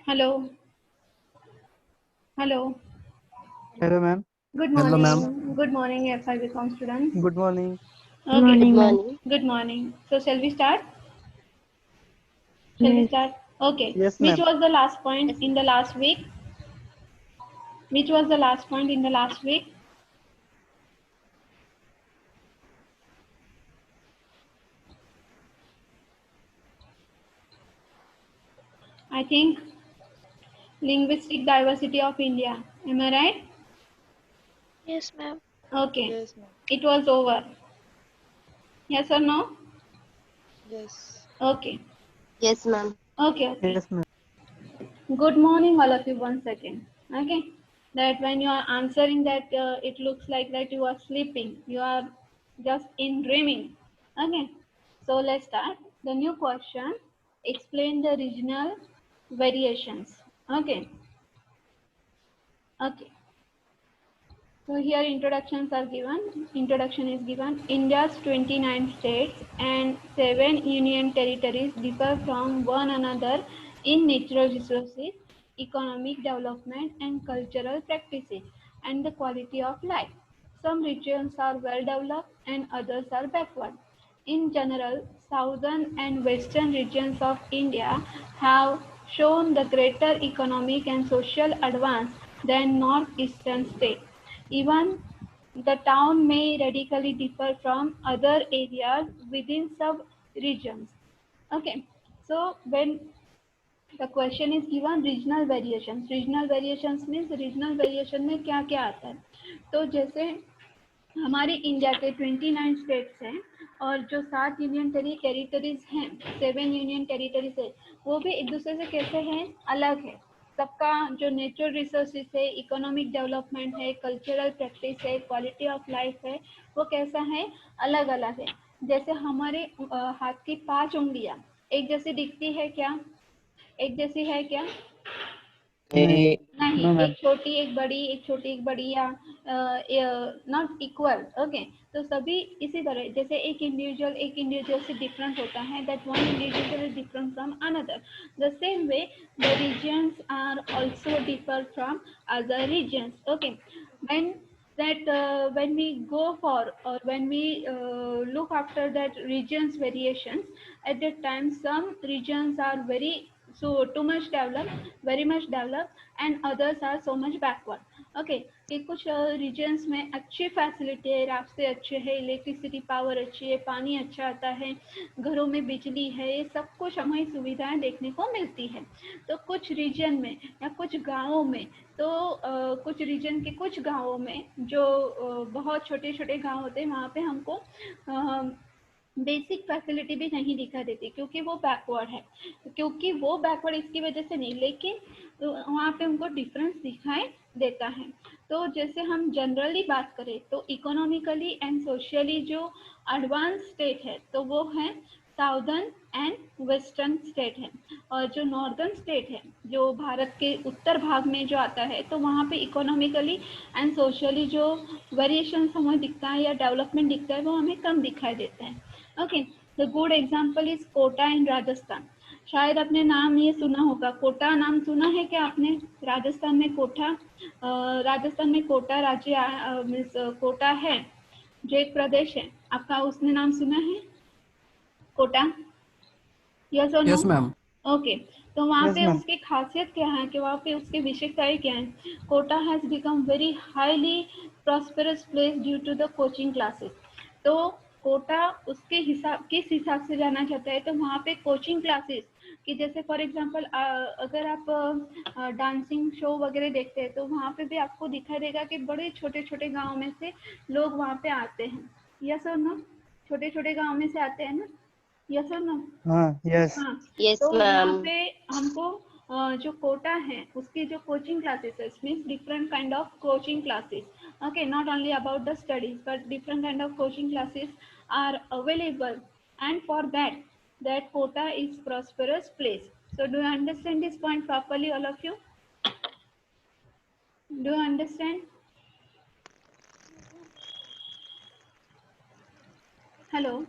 Hello. Hello. Hello, ma'am. Good Hello, ma'am. morning. Good morning, FIB students. Good morning. Good Okay. morning, Good ma'am. morning. Good morning. So shall we start? Shall we Yes. start? Okay. Yes, Which ma'am. was the last point Yes, in the last week? Which was the last point in the last week? I think linguistic diversity of India. Am I right? Yes, ma'am. Okay. Yes, ma'am. It was over. Yes or no? Yes. Okay. yes, ma'am. Okay. Okay. Yes, ma'am. Good morning, all of you, once again. Okay, that when you are answering that, it looks like that you are sleeping, you are just in dreaming. Okay, so let's start. The new question: explain the regional variations. Okay, okay. So here introductions are given. Introduction is given. India's 29 states and 7 union territories differ from one another in natural resources, economic development and cultural practices and the quality of life. Some regions are well developed and others are backward. In general, southern and western regions of India have shown the greater economic and social advance than northeastern states. Even the town may radically differ from other areas within sub-regions. Okay, so when the question is given regional variations means regional variation में क्या क्या आता है, तो जैसे हमारे India के 29 states हैं और जो 7 यूनियन टेरिटरीज हैं, 7 यूनियन टेरिटरीज है, वो भी एक दूसरे से कैसे हैं, अलग है। सबका जो नेचुरल रिसोर्सेज है, इकोनॉमिक डेवलपमेंट है, कल्चरल प्रैक्टिस है, क्वालिटी ऑफ लाइफ है, वो कैसा है, अलग अलग है। जैसे हमारे हाथ की 5 उंगलियां एक जैसी दिखती है क्या, एक जैसी है क्या, नहीं, नहीं, no, एक ma'am. छोटी एक बड़ी, एक छोटी एक बड़ी, या नॉट इक्वल। ओके, तो सभी इसी तरह, जैसे एक इंडिविजुअल से डिफरेंट होता है, that one individual is different from another, the same way the regions are also differ from other regions. Okay, when when we go for, or when we look after that regions variations, at that time some regions are too much developed, very much developed, and others are so much backward. Okay, कि कुछ regions में अच्छी facility है, रास्ते अच्छे हैं, electricity power अच्छी है, पानी अच्छा आता है, घरों में बिजली है, ये सब कुछ हमें सुविधाएं देखने को मिलती है। तो कुछ रीजन में या कुछ गाँवों में, तो कुछ रीजन के कुछ गाँवों में जो बहुत छोटे छोटे गाँव होते हैं, वहाँ पे हमको बेसिक फैसिलिटी भी नहीं दिखा देती, क्योंकि वो बैकवर्ड है। क्योंकि वो बैकवर्ड इसकी वजह से नहीं, लेकिन वहाँ पे उनको डिफरेंस दिखाई देता है। तो जैसे हम जनरली बात करें तो इकोनॉमिकली एंड सोशली जो एडवांस स्टेट है तो वो है साउदर्न एंड वेस्टर्न स्टेट है, और जो नॉर्दर्न स्टेट है, जो भारत के उत्तर भाग में जो आता है, तो वहाँ पे इकोनॉमिकली एंड सोशली जो वेरिएशन हमें दिखता है या डेवलपमेंट दिखता है, वो हमें कम दिखाई देता है। Okay, the good example is Kota in Rajasthan. शायद आपने नाम ये सुना होगा, कोटा नाम सुना है क्या आपने? राजस्थान में कोटा, राजस्थान में कोटा राज्य मीन्स कोटा है जो एक प्रदेश है आपका, उसने नाम सुना है कोटा? यस और नो? Yes, ma'am. ओके, तो वहाँ Yes, पे ma'am. उसकी खासियत क्या है, कि वहाँ पे उसकी विशेषताएं क्या है? Kota has become very highly prosperous place due to the coaching classes. तो कोटा उसके हिसाब, किस हिसाब से जाना चाहता है, तो वहाँ पे कोचिंग क्लासेस, कि जैसे फॉर एग्जांपल अगर आप डांसिंग शो वगैरह देखते हैं, तो वहाँ पे भी आपको दिखाई देगा कि बड़े छोटे छोटे गाँव में से लोग वहाँ पे आते हैं। यस और नो? छोटे छोटे गाँव में से आते हैं ना? यस और नो? Yes. हाँ, Yes, तो वहाँ ma'am. पे हमको जो कोटा है उसकी जो कोचिंग क्लासेस है, means different kind of coaching classes, okay, not only about the studies but different kind of coaching classes are available, and for that Kota is prosperous place. So do you understand this point properly, all of you? Do you understand? Hello?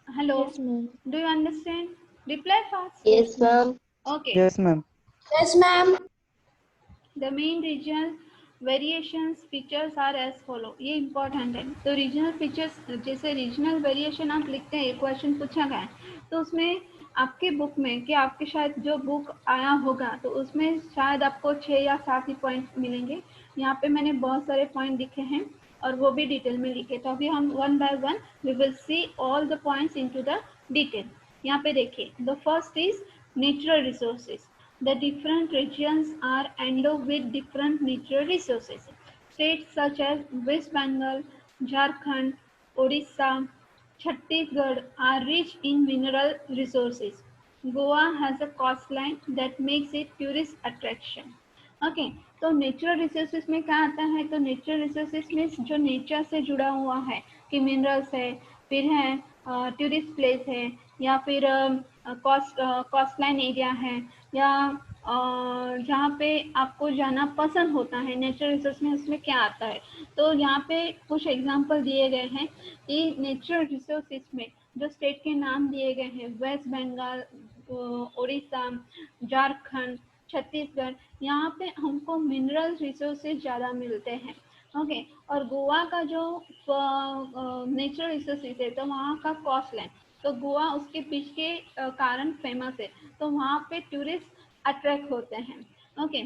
Hello? Yes, ma'am. Do you understand? Reply fast. Yes, ma'am. Okay. Yes, ma'am. Yes, ma'am. The main regional variations features are as follow. ये important है. तो regional features जैसे regional variation आप लिखते हैं, question पूछा गया है तो उसमें आपके बुक में कि आपके शायद जो बुक आया होगा तो उसमें शायद आपको 6 या 7 ही पॉइंट मिलेंगे. यहाँ पे मैंने बहुत सारे पॉइंट लिखे हैं और वो भी डिटेल में लिखे. तो अभी हम one by one we will see all the points into the detail. यहाँ पे देखिए, the first is natural resources. The different regions are endowed with different natural resources. States such as West Bengal, Jharkhand, Odisha, Chhattisgarh are rich in mineral resources. Goa has a coastline that makes it tourist attraction. Okay, तो natural resources में क्या आता है? तो natural resources में जो nature से जुड़ा हुआ है कि मिनरल्स है, फिर है टूरिस्ट प्लेस है, या फिर कॉस्टलाइन एरिया है, या जहाँ पे आपको जाना पसंद होता है. नेचुरल रिसोर्स में उसमें क्या आता है? तो यहाँ पे कुछ एग्जांपल दिए गए हैं कि नेचुरल रिसोर्सेज में जो स्टेट के नाम दिए गए हैं, वेस्ट बंगाल, उड़ीसा, झारखंड, छत्तीसगढ़, यहाँ पे हमको मिनरल रिसोर्सेज ज़्यादा मिलते हैं. ओके, और गोवा का जो नेचुरल रिसोर्सेज है तो वहाँ का कॉस्ट लाइन, तो गोवा उसके बीच के कारण फेमस है. तो वहाँ पे टूरिस्ट अट्रैक्ट होते हैं. ओके,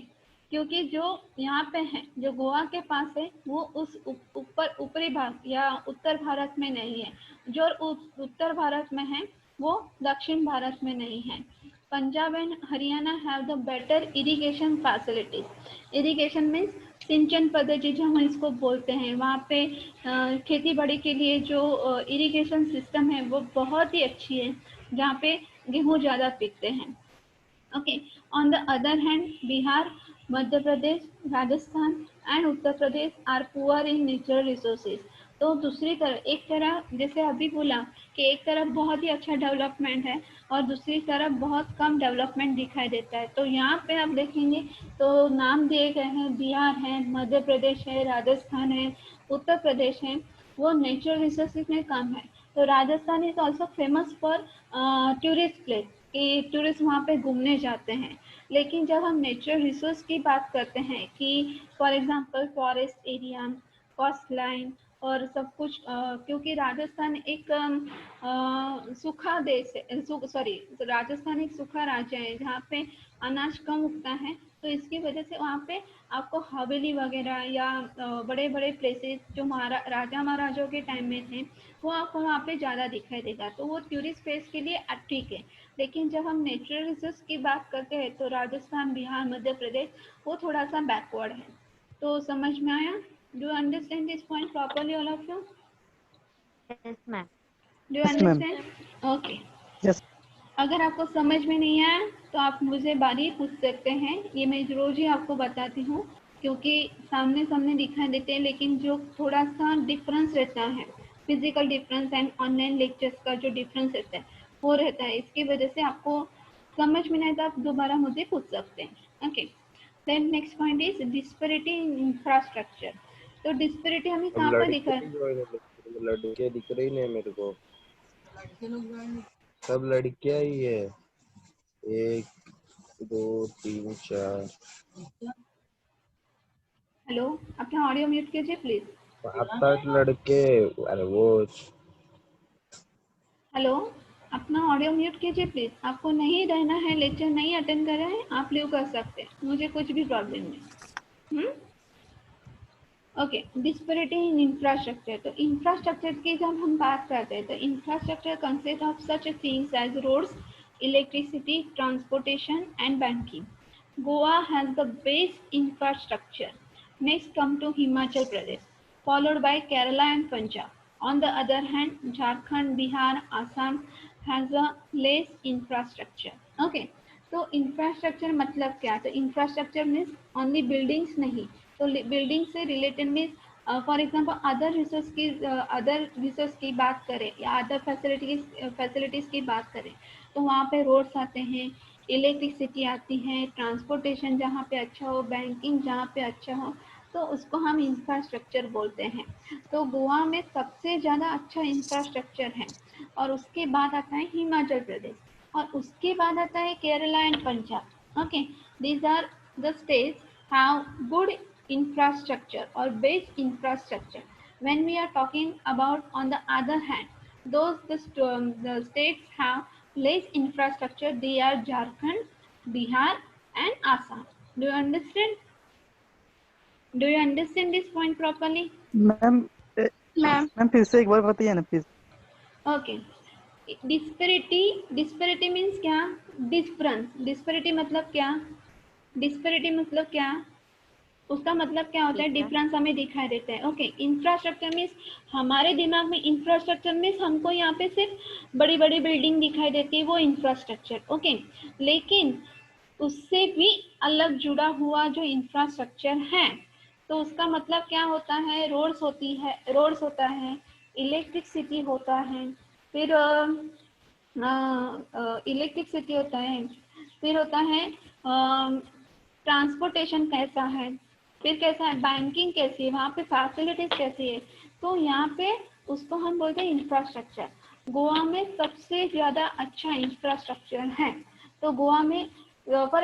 क्योंकि जो यहाँ पे है, जो गोवा के पास है, वो उस ऊपरी भाग या उत्तर भारत में नहीं है. जो उत्तर भारत में है वो दक्षिण भारत में नहीं है. Punjab and Haryana have the better irrigation facilities. Irrigation means सिंचन पद्धति जो हम इसको बोलते हैं, वहाँ पे खेती बाड़ी के लिए जो इरिगेशन सिस्टम है वो बहुत ही अच्छी है, जहाँ पे गेहूँ ज़्यादा पिकते हैं. Okay, on the other hand Bihar, Madhya Pradesh, Rajasthan and Uttar Pradesh are poor in natural resources. तो दूसरी तरफ, एक तरफ जैसे अभी बोला कि एक तरफ बहुत ही अच्छा डेवलपमेंट है और दूसरी तरफ बहुत कम डेवलपमेंट दिखाई देता है. तो यहाँ पे आप देखेंगे तो नाम दिए गए हैं, बिहार है, मध्य प्रदेश है, राजस्थान है, उत्तर प्रदेश है, वो नेचुरल रिसोर्सेज में कम है. तो Rajasthan is also famous for tourist place, कि टूरिस्ट वहाँ पे घूमने जाते हैं. लेकिन जब हम नेचुरल रिसोर्स की बात करते हैं कि for example forest area, coast line और सब कुछ, क्योंकि राजस्थान एक सूखा देश है, सॉरी, राजस्थान एक सूखा राज्य है जहाँ पे अनाज कम उगता है. तो इसकी वजह से वहाँ पे आपको हवेली वगैरह या बड़े बड़े प्लेसेस जो राजा महाराजाओं के टाइम में थे वो आपको वहाँ पे ज़्यादा दिखाई देगा. तो वो टूरिस्ट प्लेस के लिए ठीक है. लेकिन जब हम नेचुरल रिसोर्स की बात करते हैं तो राजस्थान, बिहार, मध्य प्रदेश वो थोड़ा सा बैकवर्ड है. तो समझ में आया? Do you understand this point properly all of you? Yes, ma'am. Do you Yes, ma'am. Understand? Okay. Yes. अगर आपको समझ में नहीं आया तो आप मुझे बारी पूछ सकते हैं. ये मैं रोज ही आपको बताती हूँ क्योंकि सामने सामने दिखाई देते हैं, लेकिन जो थोड़ा सा डिफरेंस रहता है, physical difference and online lectures का जो डिफरेंस रहता है वो रहता है. इसकी वजह से आपको समझ में नहीं तो आप दोबारा मुझे पूछ सकते हैं. Okay, then next point is disparity in infrastructure. तो डिस्पैरिटी हमें अब कहाँ पर लड़के दिखा है? नहीं join होते, लड़के दिख रही नहीं मेरे को, सब लड़कियां ही है. 1 2 3 4 हेलो, अपना ऑडियो म्यूट कीजिए प्लीज. 7 लड़के. अरे वो हेलो, अपना ऑडियो म्यूट कीजिए प्लीज. आपको नहीं रहना है, लेक्चर नहीं अटेंड कर रहे हैं, आप लीव कर सकते हैं, मुझे कुछ भी प्रॉब्लम नहीं. Okay, disparity in infrastructure. तो इंफ्रास्ट्रक्चर की जब हम बात करते हैं तो infrastructure consist of such things as roads, electricity, transportation and banking. Goa has the best infrastructure. Next come to Himachal Pradesh, followed by Kerala and Punjab. On the other hand, Jharkhand, Bihar, Assam has a less infrastructure. Okay, तो infrastructure मतलब क्या? तो infrastructure means only buildings नहीं, तो building से related means for example other resource की बात करें या अदर फैसिलिटीज़ की बात करें तो वहाँ पे रोड्स आते हैं, इलेक्ट्रिसिटी आती है, ट्रांसपोर्टेशन जहाँ पे अच्छा हो, बैंकिंग जहाँ पे अच्छा हो, तो उसको हम इंफ्रास्ट्रक्चर बोलते हैं. तो गोवा में सबसे ज़्यादा अच्छा इंफ्रास्ट्रक्चर है और उसके बाद आता है हिमाचल प्रदेश. और उसके बाद आता है Kerala and Punjab. Okay, these are the states have good infrastructure or base infrastructure. When we are talking about on the other hand, the states have less infrastructure, they are Jharkhand, Bihar and Assam. Do you understand? Do you understand this point properly? Ma'am ma'am ma'am फिर से एक बार बताइए ना please. Okay. Disparity means क्या? Difference. Disparity मतलब क्या? Disparity मतलब क्या? उसका मतलब क्या होता है? Difference. डिफरेंस हमें दिखाई देता है। ओके, इंफ्रास्ट्रक्चर मीन्स हमारे दिमाग में इंफ्रास्ट्रक्चर मीन्स हमको यहाँ पे सिर्फ बड़ी बड़ी बिल्डिंग दिखाई देती है, वो इंफ्रास्ट्रक्चर। ओके, लेकिन उससे भी अलग जुड़ा हुआ जो इंफ्रास्ट्रक्चर है, तो उसका मतलब क्या होता है? रोड्स होती है, रोड्स होता है, इलेक्ट्रिसिटी होता है, फिर इलेक्ट्रिसिटी होता है, फिर होता है ट्रांसपोर्टेशन कैसा है, फिर कैसा है बैंकिंग कैसी है, वहाँ पे फैसिलिटीज कैसी है। तो यहाँ पे उसको हम बोलते हैं इंफ्रास्ट्रक्चर। गोवा में सबसे ज़्यादा अच्छा इंफ्रास्ट्रक्चर है। तो गोवा में फॉर